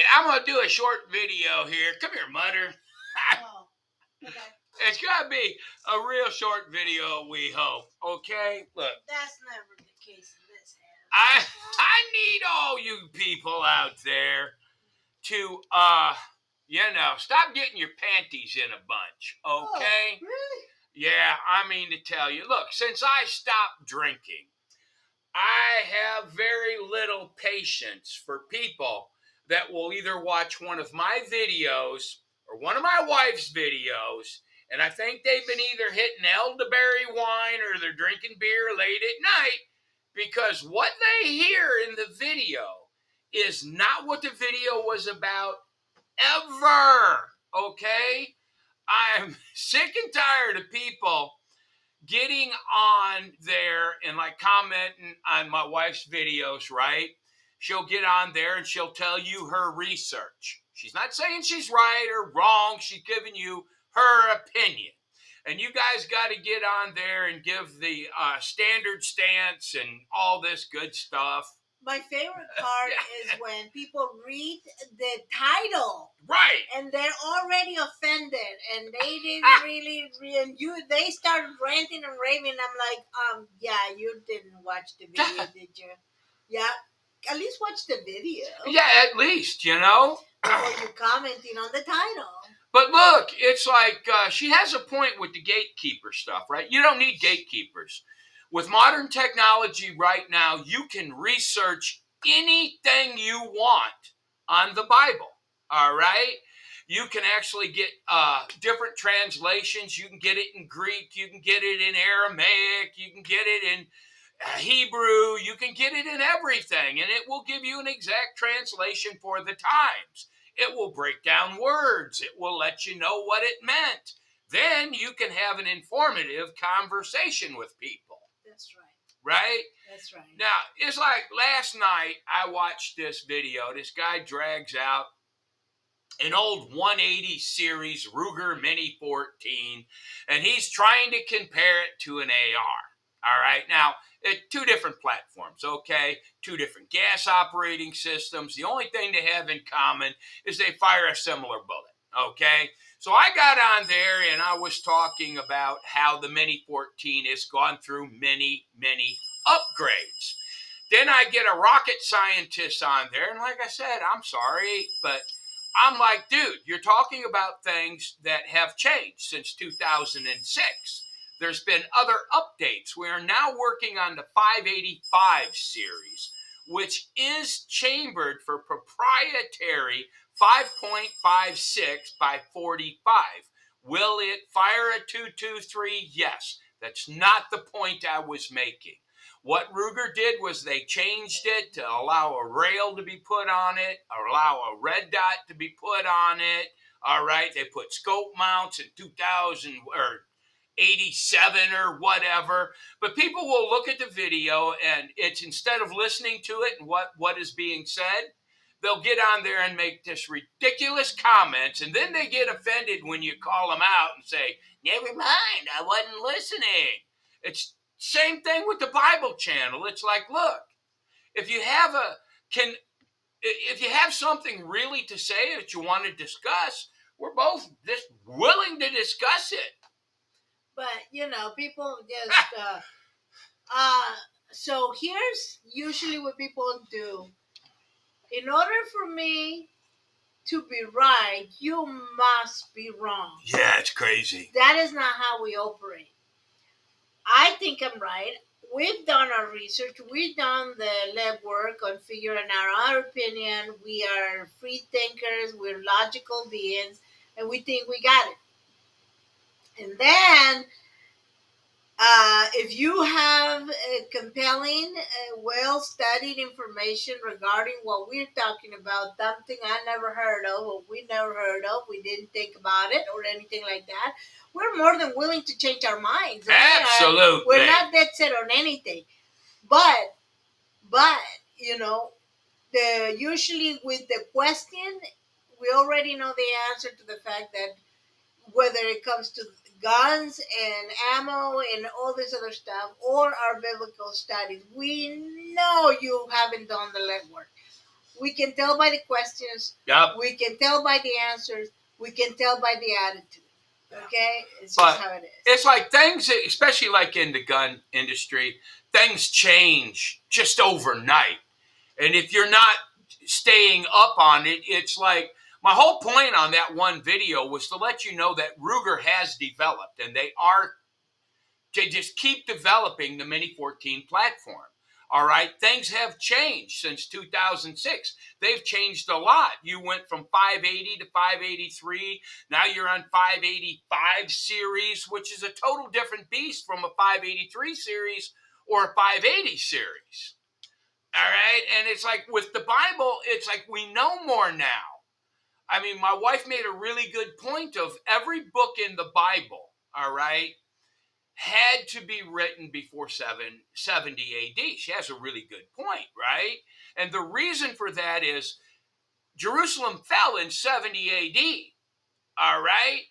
right, I'm going to do a short video here. Come here, Mutter. Oh, okay. It's going to be a real short video, we hope. Okay? Look. That's never the case in this house. I need all you people out there to, stop getting your panties in a bunch. Okay? Oh, really? Yeah, I mean to tell you. Look, since I stopped drinking, I have very little patience for people that will either watch one of my videos or one of my wife's videos, and I think they've been either hitting elderberry wine or they're drinking beer late at night because what they hear in the video is not what the video was about ever. Okay? I'm sick and tired of people getting on there and like commenting on my wife's videos, right? She'll get on there and she'll tell you her research. She's not saying she's right or wrong. She's giving you her opinion. And you guys got to get on there and give the standard stance and all this good stuff. My favorite part is when people read the title. Right. And they're already offended, and they didn't really, and they start ranting and raving. I'm like, yeah, you didn't watch the video, did you? Yeah, at least watch the video. Yeah, at least, before you're commenting on the title. But look, it's like she has a point with the gatekeeper stuff, right? You don't need gatekeepers. With modern technology right now, you can research anything you want on the Bible, all right? You can actually get different translations. You can get it in Greek. You can get it in Aramaic. You can get it in Hebrew. You can get it in everything, and it will give you an exact translation for the times. It will break down words. It will let you know what it meant. Then you can have an informative conversation with people. That's right. Right? That's right. Now, it's like last night I watched this video. This guy drags out an old 180 series Ruger Mini 14, and he's trying to compare it to an AR. All right. Now, two different platforms, okay? Two different gas operating systems. The only thing they have in common is they fire a similar bullet, okay? So I got on there and I was talking about how the Mini 14 has gone through many, many upgrades. Then I get a rocket scientist on there, and like I said, I'm sorry, but I'm like, dude, you're talking about things that have changed since 2006. There's been other updates. We are now working on the 585 series, which is chambered for proprietary 5.56 by 45. Will it fire a 223? Yes. That's not the point I was making. What Ruger did was they changed it to allow a rail to be put on it, or allow a red dot to be put on it. All right, they put scope mounts in 2000 or 87 or whatever. But people will look at the video and it's instead of listening to it and what is being said, they'll get on there and make this ridiculous comments, and then they get offended when you call them out and say, never mind, I wasn't listening. It's same thing with the Bible channel. It's like, look, if you have something really to say that you want to discuss, we're both just willing to discuss it. But people just so here's usually what people do. In order for me to be right, you must be wrong. Yeah, it's crazy. That is not how we operate. I think I'm right. We've done our research. We've done the legwork on figuring out our opinion. We are free thinkers. We're logical beings, and we think we got it. And then, if you have a compelling, well-studied information regarding what we're talking about, something I never heard of, or we never heard of, we didn't think about it, or anything like that, we're more than willing to change our minds. Absolutely. We're not dead set on anything. But usually with the question, we already know the answer to the fact that whether it comes to guns and ammo and all this other stuff, or our biblical studies, we know you haven't done the legwork. We can tell by the questions. Yep. We can tell by the answers. We can tell by the attitude. Okay? It's But just how it is. it's like things, especially like in the gun industry, things change just overnight. And if you're not staying up on it, it's like my whole point on that one video was to let you know that Ruger has developed, and they just keep developing the Mini 14 platform. All right, things have changed since 2006. They've changed a lot. You went from 580 to 583. Now you're on 585 series, which is a total different beast from a 583 series or a 580 series. All right, and it's like with the Bible, it's like we know more now. I mean, my wife made a really good point of every book in the Bible, all right, had to be written before 770 AD. She has a really good point, right? And the reason for that is Jerusalem fell in 70 AD, all right?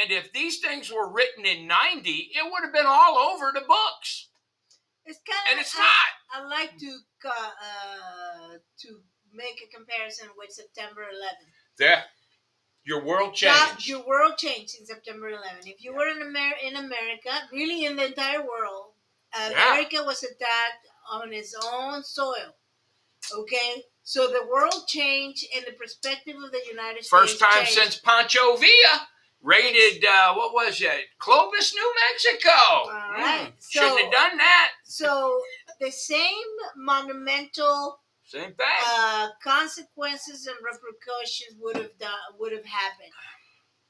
And if these things were written in 90, it would have been all over the books. It's kind of, and it's not. I like to make a comparison with September 11th. Yeah. Your world changed. Your world changed in September 11th. If you were in America, really in the entire world, America was attacked on its own soil. Okay? So the world changed and the perspective of the United States First time changed. since Pancho Villa raided, what was it? Clovis, New Mexico. All right. Shouldn't have done that. So the same monumental same thing. Consequences and repercussions would have happened.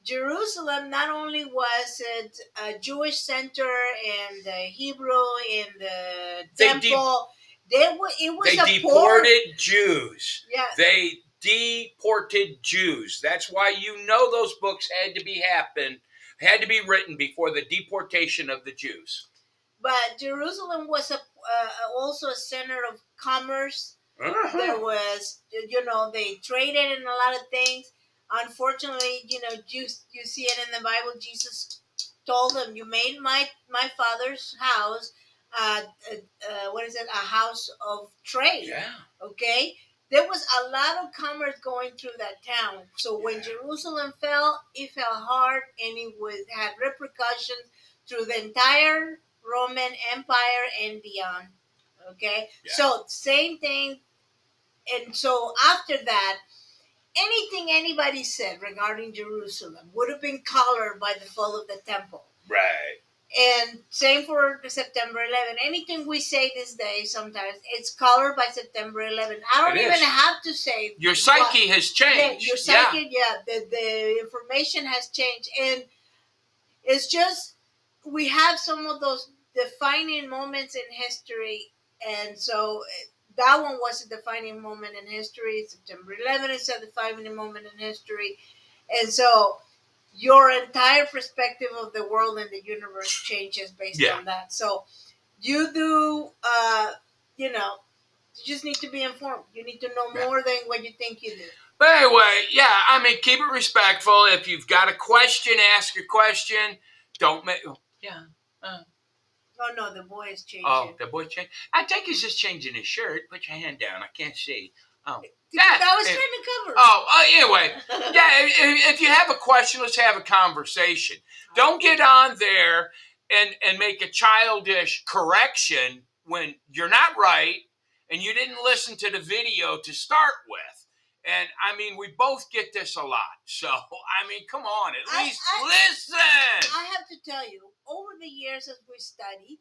Jerusalem not only was it a Jewish center and the Hebrew and the temple, it was they deported Jews. Yes. They deported Jews. That's why you know those books had to be written before the deportation of the Jews. But Jerusalem was also a center of commerce. There was, they traded in a lot of things. Unfortunately, you see it in the Bible. Jesus told them, "You made my father's house, a house of trade." Yeah. Okay. There was a lot of commerce going through that town. So when Jerusalem fell, it fell hard, and it had repercussions through the entire Roman Empire and beyond. Okay. Yeah. So same thing. And so after that, anything anybody said regarding Jerusalem would have been colored by the fall of the temple. Right. And same for the September 11th. Anything we say this day, sometimes it's colored by September 11th. I don't even have to say. Your psyche has changed. Your psyche, the information has changed. And it's just, we have some of those defining moments in history. And so that one was a defining moment in history. September 11th is a defining moment in history. And so your entire perspective of the world and the universe changes based on that. So you do, you just need to be informed. You need to know more than what you think you do. But anyway, keep it respectful. If you've got a question, ask a question. Don't make... Oh, no, the boy is changing. Oh, the boy changed? I think he's just changing his shirt. Put your hand down. I can't see. Oh. I was trying to cover. Anyway. If you have a question, let's have a conversation. Don't get on there and make a childish correction when you're not right and you didn't listen to the video to start with. And, we both get this a lot. So, come on, at least listen. I have to tell you, over the years as we study,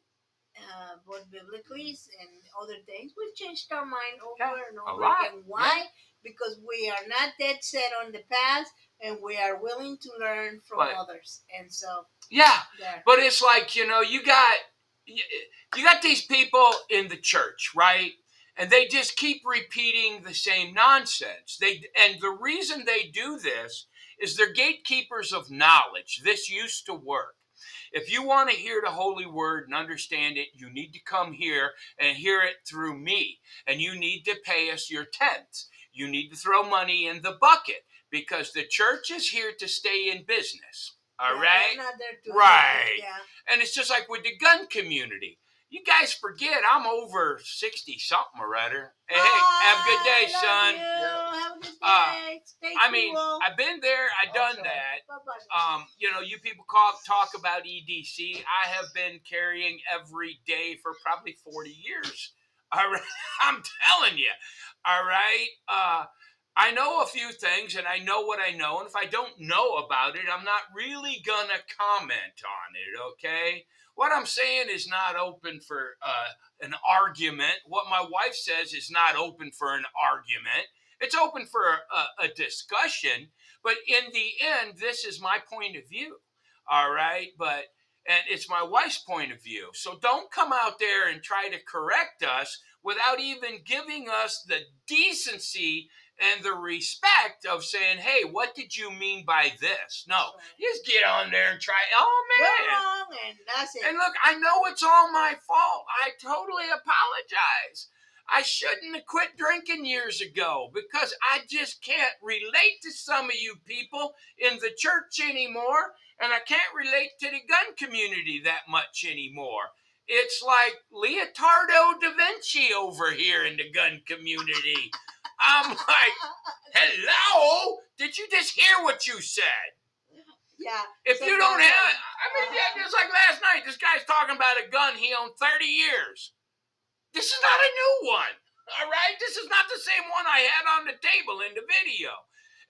both biblically and other things, we've changed our mind over and over again. Why? Yeah. Because we are not dead set on the past, and we are willing to learn from others. And so... Yeah, but it's like, you got these people in the church, right? And they just keep repeating the same nonsense. And the reason they do this is they're gatekeepers of knowledge. This used to work. If you want to hear the Holy Word and understand it, you need to come here and hear it through me. And you need to pay us your tenths. You need to throw money in the bucket because the church is here to stay in business. All right? Not there to right. And it's just like with the gun community. You guys forget I'm over 60-something or other. Hey, have a good day, son. Stay I mean, cool. I've been there. I've done that. Bye-bye. You people talk about EDC. I have been carrying every day for probably 40 years. All right. I'm telling you. All right. I know a few things and I know what I know. And if I don't know about it, I'm not really going to comment on it. Okay. What I'm saying is not open for an argument. What my wife says is not open for an argument. It's open for a discussion, but in the end, this is my point of view. All right. And it's my wife's point of view. So don't come out there and try to correct us without even giving us the decency and the respect of saying, hey, what did you mean by this? No, just get on there and try. Oh, man. You're wrong, and that's it. And look, I know it's all my fault. I totally apologize. I shouldn't have quit drinking years ago because I just can't relate to some of you people in the church anymore, and I can't relate to the gun community that much anymore. It's like Leonardo da Vinci over here in the gun community. I'm like, hello? Did you just hear what you said? Yeah. If you don't have, just like last night, this guy's talking about a gun he owned 30 years. This is not a new one, all right? This is not the same one I had on the table in the video.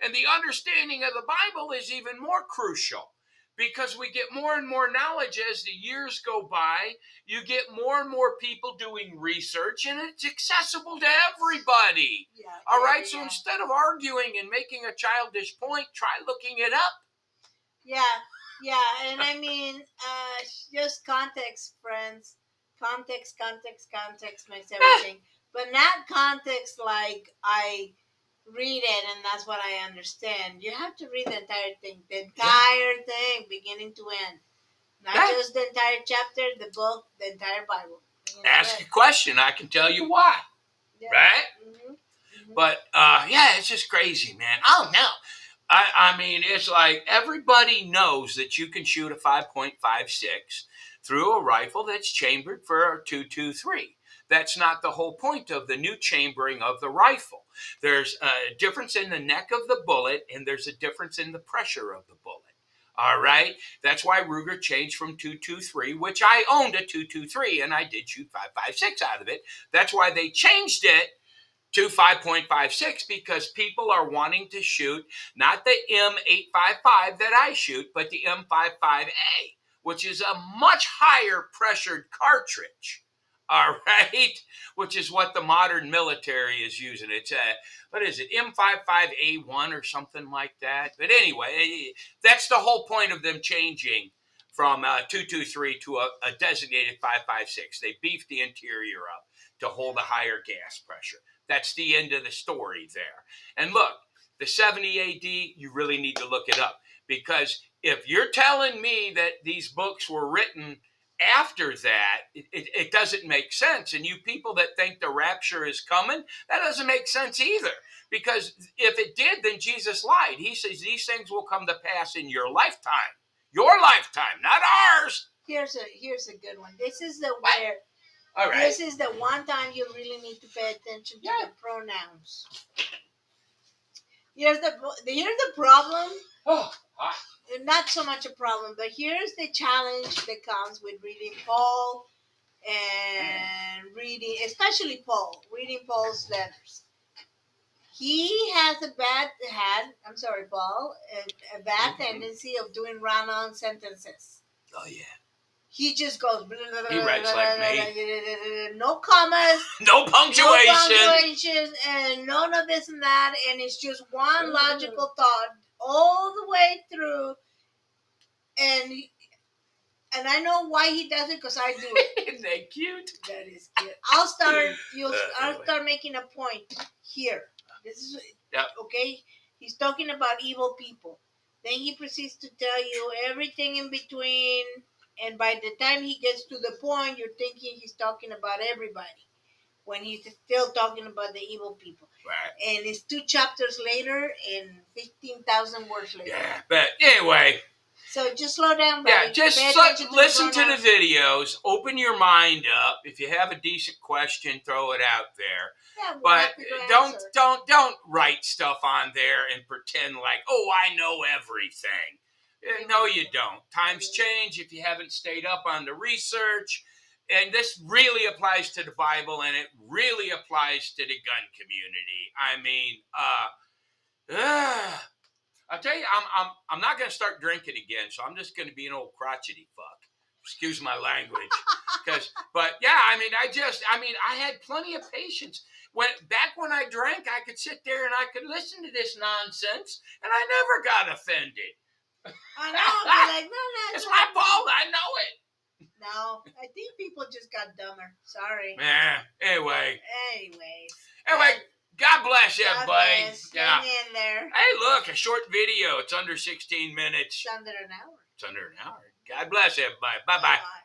And the understanding of the Bible is even more crucial because we get more and more knowledge as the years go by. You get more and more people doing research, and it's accessible to everybody. All right? So instead of arguing and making a childish point, try looking it up. Yeah, and I mean, just context, friends. Context makes everything. But not context like I read it and that's what I understand. You have to read the entire thing, beginning to end. Not just the entire chapter, the book, the entire Bible. Ask a question, I can tell you why. Yeah. Right? Mm-hmm. Mm-hmm. But, it's just crazy, man. Oh, no. I mean, it's like everybody knows that you can shoot a 5.56 through a rifle that's chambered for a .223. That's not the whole point of the new chambering of the rifle. There's a difference in the neck of the bullet, and there's a difference in the pressure of the bullet. All right? That's why Ruger changed from .223, which I owned a .223, and I did shoot 5.56 out of it. That's why they changed it to 5.56 because people are wanting to shoot not the M855 that I shoot, but the M55A, which is a much higher pressured cartridge. All right, which is what the modern military is using. It's what is it, M55A1 or something like that? But anyway, that's the whole point of them changing from 223 to a designated 5.56. They beefed the interior up to hold a higher gas pressure. That's the end of the story there. And look, the 70 AD, you really need to look it up because if you're telling me that these books were written after that, it doesn't make sense. And you people that think the rapture is coming, that doesn't make sense either. Because if it did, then Jesus lied. He says these things will come to pass in your lifetime. Your lifetime, not ours. Here's a good one. This is the where. All right. This is the one time you really need to pay attention to the pronouns. Here's the problem. Oh, not so much a problem, but here's the challenge that comes with reading Paul and reading, especially Paul, reading Paul's letters. He has a bad tendency of doing run-on sentences. Oh, yeah. He just goes. He writes like me. No commas. No punctuation. And none of this and that. And it's just one logical thought all the way through. And I know why he does it because I do it. Isn't that cute? That is cute. I'll start making a point here. This is okay. He's talking about evil people. Then he proceeds to tell you everything in between. And by the time he gets to the point, you're thinking he's talking about everybody when he's still talking about the evil people. Right. And it's 2 chapters later and 15,000 words later. Yeah, but anyway, So just slow down, buddy. Yeah, just Pay attention to the listen to the pronouns. videos. Open your mind up. If you have a decent question, throw it out there. Yeah, we're But happy to don't answer. don't write stuff on there and pretend like, oh, I know everything. No, you don't. Times change if you haven't stayed up on the research. And this really applies to the Bible, and it really applies to the gun community. I mean, I'll tell you, I'm not going to start drinking again, so I'm just going to be an old crotchety fuck. Excuse my language, but yeah, I mean, I had plenty of patience. Back when I drank, I could sit there and I could listen to this nonsense, and I never got offended. I know. I'll be like, no, It's my fault. I know it. No, I think people just got dumber. Sorry. Anyway, Anyways. God bless you, God everybody. bless. Yeah. Hang in there. Hey, look, a short video. It's under 16 minutes. It's under an hour. It's under an hour. God bless everybody. Bye bye. Bye.